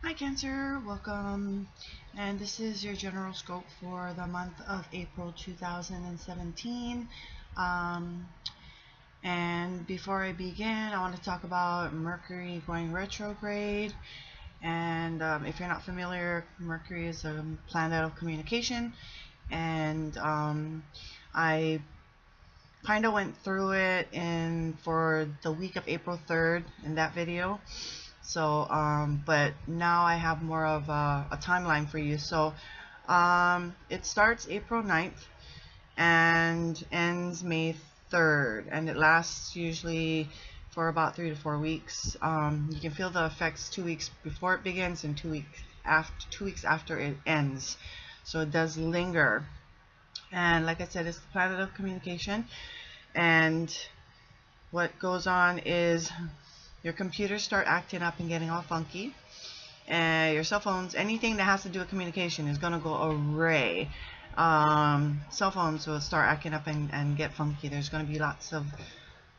Hi Cancer, welcome, and this is your general scope for the month of April 2017. And before I begin, I want to talk about Mercury going retrograde. And if you're not familiar, Mercury is a planet of communication, and I kind of went through it for the week of April 3rd in that video. So but now I have more of a timeline for you. So it starts April 9th and ends May 3rd, and it lasts usually for about 3 to 4 weeks. You can feel the effects 2 weeks before it begins and 2 weeks after it ends. So it does linger. And like I said, it's the planet of communication, and what goes on is your computers start acting up and getting all funky, and your cell phones, anything that has to do with communication, is going to go array. Cell phones will start acting up and get funky. There's going to be lots of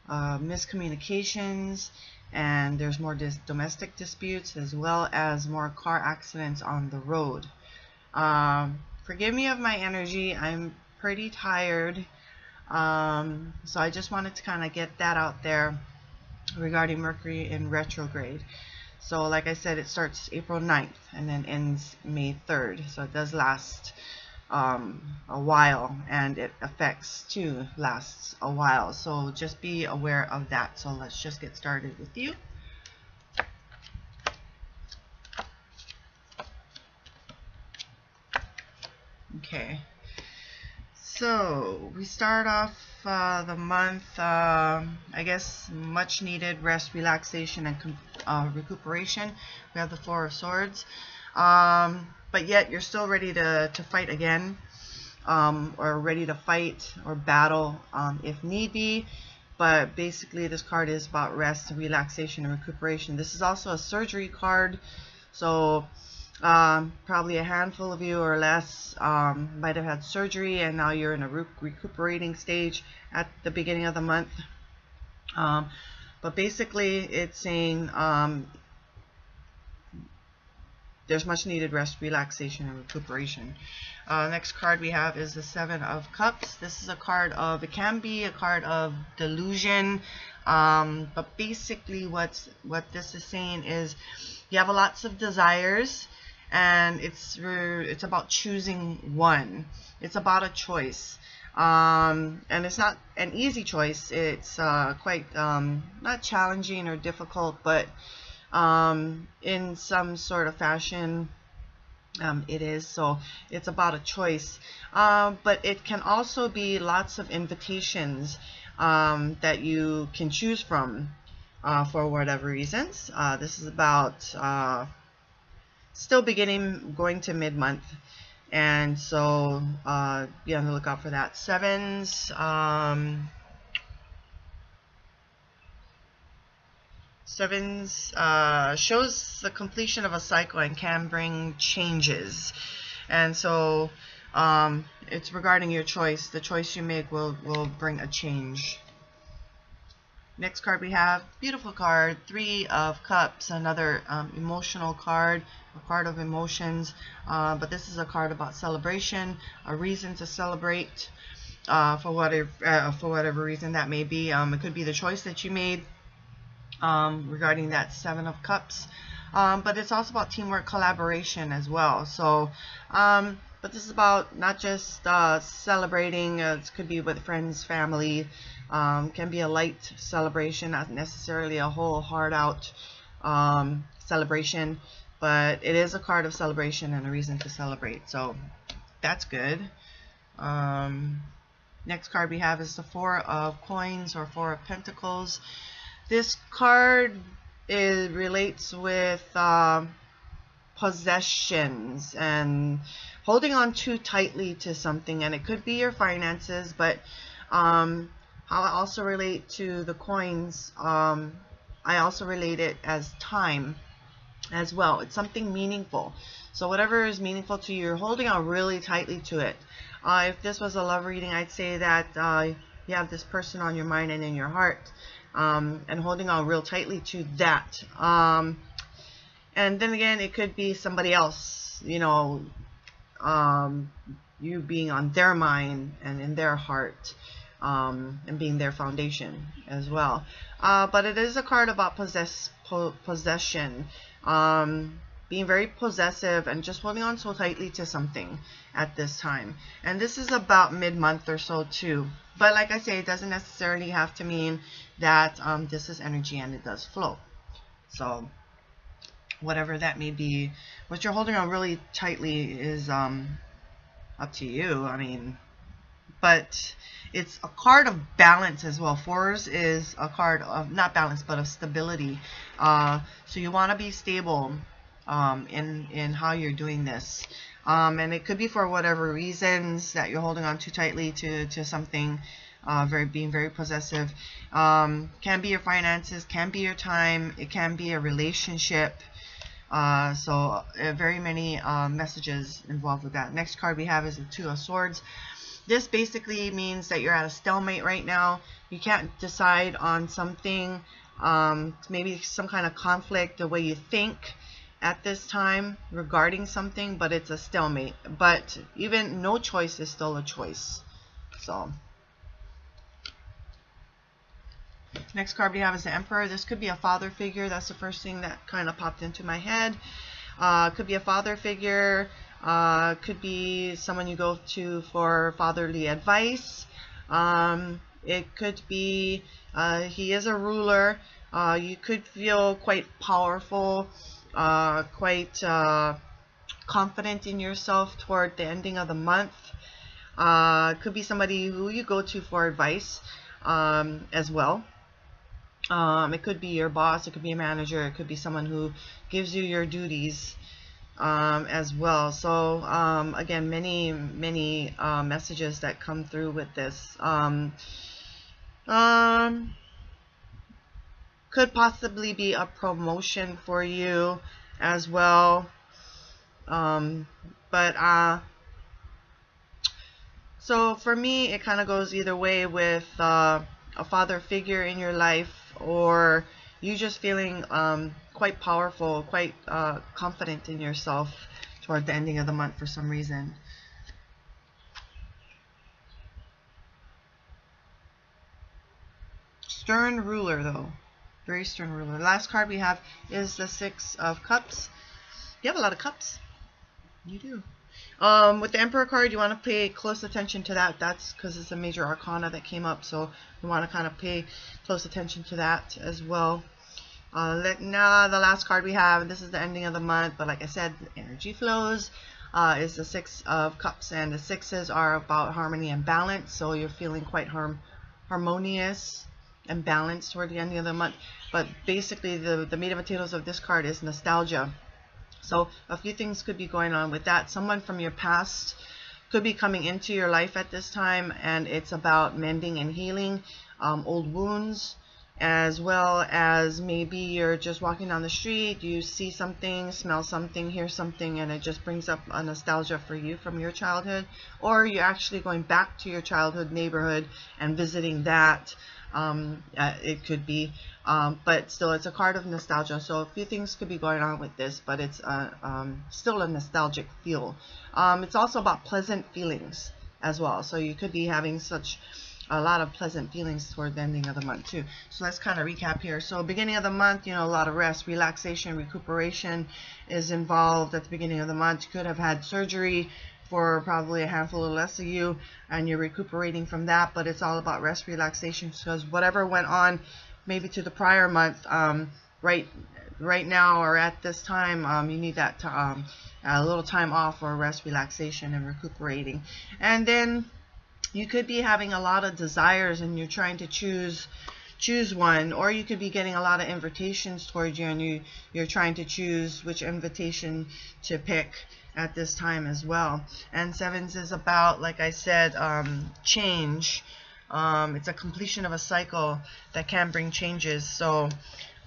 miscommunications, and there's more domestic disputes, as well as more car accidents on the road. Forgive me of my energy. I'm pretty tired, so I just wanted to kind of get that out there regarding Mercury in retrograde. So like I said, it starts April 9th and then ends May 3rd. So it does last a while, and it affects too lasts a while. So just be aware of that. So let's just get started with you. Okay. So we start off the month, I guess, much needed rest, relaxation, and recuperation. We have the Flora Swords, but yet you're still ready to fight again, or ready to fight or battle if need be. But basically this card is about rest, relaxation, and recuperation. This is also a surgery card, so probably a handful of you or less might have had surgery, and now you're in a recuperating stage at the beginning of the month. But basically it's saying there's much needed rest, relaxation, and recuperation. Next card we have is the Seven of Cups. This is a card of, it can be a card of delusion, but basically what this is saying is you have lots of desires, and it's about choosing one. It's about a choice, and it's not an easy choice. It's quite not challenging or difficult, but in some sort of fashion it is. So it's about a choice, but it can also be lots of invitations that you can choose from for whatever reasons. This is about still beginning, going to mid-month, and so be on the lookout for that. Sevens, shows the completion of a cycle and can bring changes, and so it's regarding your choice. The choice you make will bring a change. Next card we have, beautiful card, Three of Cups, another emotional card, a card of emotions, but this is a card about celebration, a reason to celebrate for whatever reason that may be. It could be the choice that you made regarding that Seven of Cups, but it's also about teamwork, collaboration as well. So but this is about not just celebrating. It could be with friends, family. Can be a light celebration, not necessarily a whole hard out celebration, but it is a card of celebration and a reason to celebrate, so that's good. Next card we have is the Four of Coins, or Four of Pentacles. This card relates with possessions and holding on too tightly to something, and it could be your finances, but how I also relate to the coins, I also relate it as time as well. It's something meaningful. So whatever is meaningful to you, you're holding on really tightly to it. If this was a love reading, I'd say that you have this person on your mind and in your heart, and holding on real tightly to that. And then again, it could be somebody else, you know, you being on their mind and in their heart, and being their foundation as well. But it is a card about possession, being very possessive and just holding on so tightly to something at this time. And this is about mid-month or so too. But like I say, it doesn't necessarily have to mean that this is energy, and it does flow. So whatever that may be, what you're holding on really tightly is up to you. I mean, but it's a card of balance as well. Fours is a card of not balance, but of stability. So you want to be stable in how you're doing this. And it could be for whatever reasons that you're holding on too tightly to something, being very possessive. Can be your finances, can be your time, it can be a relationship. So very many messages involved with that. Next card we have is the Two of Swords. This basically means that you're at a stalemate right now. You can't decide on something, maybe some kind of conflict, the way you think at this time regarding something, but it's a stalemate. But even no choice is still a choice. So next card we have is the Emperor. This could be a father figure. That's the first thing that kind of popped into my head. Could be a father figure. Could be someone you go to for fatherly advice. It could be he is a ruler. You could feel quite powerful, quite confident in yourself toward the ending of the month. Could be somebody who you go to for advice as well. It could be your boss, it could be a manager, it could be someone who gives you your duties as well. So again, many messages that come through with this. Could possibly be a promotion for you as well. So for me, it kind of goes either way with a father figure in your life, or you just feeling quite powerful, quite confident in yourself toward the ending of the month for some reason. Stern ruler, though. Very stern ruler. The last card we have is the Six of Cups. You have a lot of cups. You do. With the Emperor card, you want to pay close attention to that. That's because it's a major arcana that came up, so you want to kind of pay close attention to that as well. Now the last card we have, this is the ending of the month, but like I said, energy flows, is the Six of Cups, and the sixes are about harmony and balance, so you're feeling quite harmonious and balanced toward the ending of the month. But basically the meat and potatoes of this card is nostalgia. So a few things could be going on with that. Someone from your past could be coming into your life at this time, and it's about mending and healing old wounds, as well as maybe you're just walking down the street, you see something, smell something, hear something, and it just brings up a nostalgia for you from your childhood, or you're actually going back to your childhood neighborhood and visiting that. It could be, but still it's a card of nostalgia, so a few things could be going on with this, but it's still a nostalgic feel. It's also about pleasant feelings as well, so you could be having a lot of pleasant feelings toward the ending of the month too. So let's kind of recap here. So beginning of the month, you know, a lot of rest, relaxation, recuperation is involved at the beginning of the month. You could have had surgery for probably a handful or less of you, and you're recuperating from that, but it's all about rest, relaxation, because whatever went on maybe to the prior month, right now or at this time, you need that a little time off for rest, relaxation, and recuperating. And then you could be having a lot of desires and you're trying to choose one, or you could be getting a lot of invitations towards you and you're trying to choose which invitation to pick at this time as well. And sevens is about, like I said, change. It's a completion of a cycle that can bring changes, so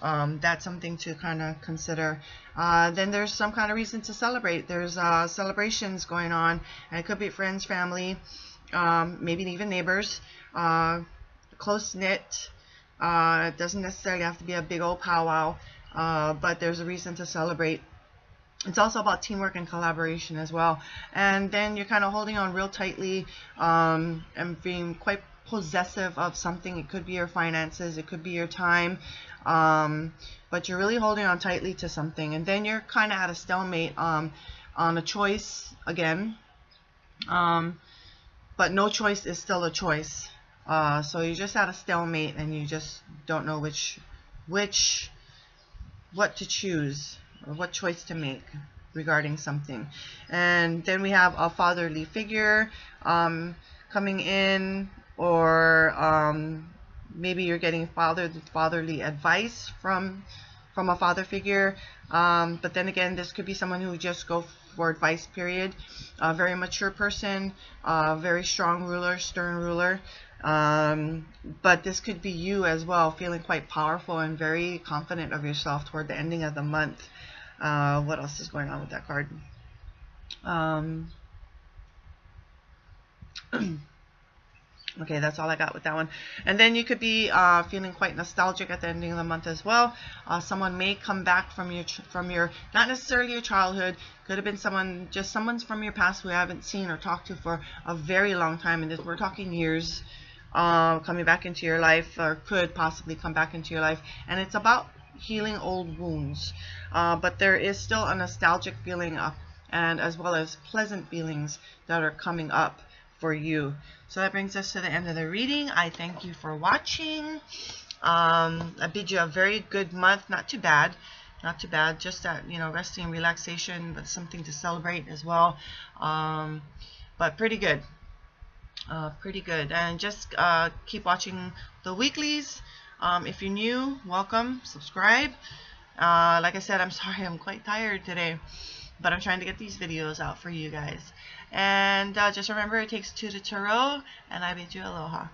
that's something to kind of consider. Then there's some kind of reason to celebrate. There's celebrations going on, and it could be friends, family, maybe even neighbors, close knit. It doesn't necessarily have to be a big old powwow. but there's a reason to celebrate. It's also about teamwork and collaboration as well. And then you're kind of holding on real tightly, and being quite possessive of something. It could be your finances, it could be your time, but you're really holding on tightly to something. And then you're kind of at a stalemate on a choice again, but no choice is still a choice. So you're just at a stalemate, and you just don't know what to choose, or what choice to make regarding something. And then we have a fatherly figure coming in, or maybe you're getting fatherly advice from a father figure. But then again, this could be someone who just go for advice, period. A very mature person, very strong ruler, stern ruler. But this could be you as well, feeling quite powerful and very confident of yourself toward the ending of the month. What else is going on with that card? Okay, that's all I got with that one. And then you could be feeling quite nostalgic at the ending of the month as well. Someone may come back from your not necessarily your childhood. Could have been someone's from your past who you haven't seen or talked to for a very long time, and we're talking years, coming back into your life, or could possibly come back into your life. And it's about healing old wounds, but there is still a nostalgic feeling up, and as well as pleasant feelings that are coming up for you. So that brings us to the end of the reading. I thank you for watching. I bid you a very good month. Not too bad, just that, you know, resting and relaxation, but something to celebrate as well. But pretty good, and just keep watching the weeklies. If you're new, welcome, subscribe. Like I said, I'm sorry, I'm quite tired today, but I'm trying to get these videos out for you guys. And just remember, it takes two to tarot, and I bid you aloha.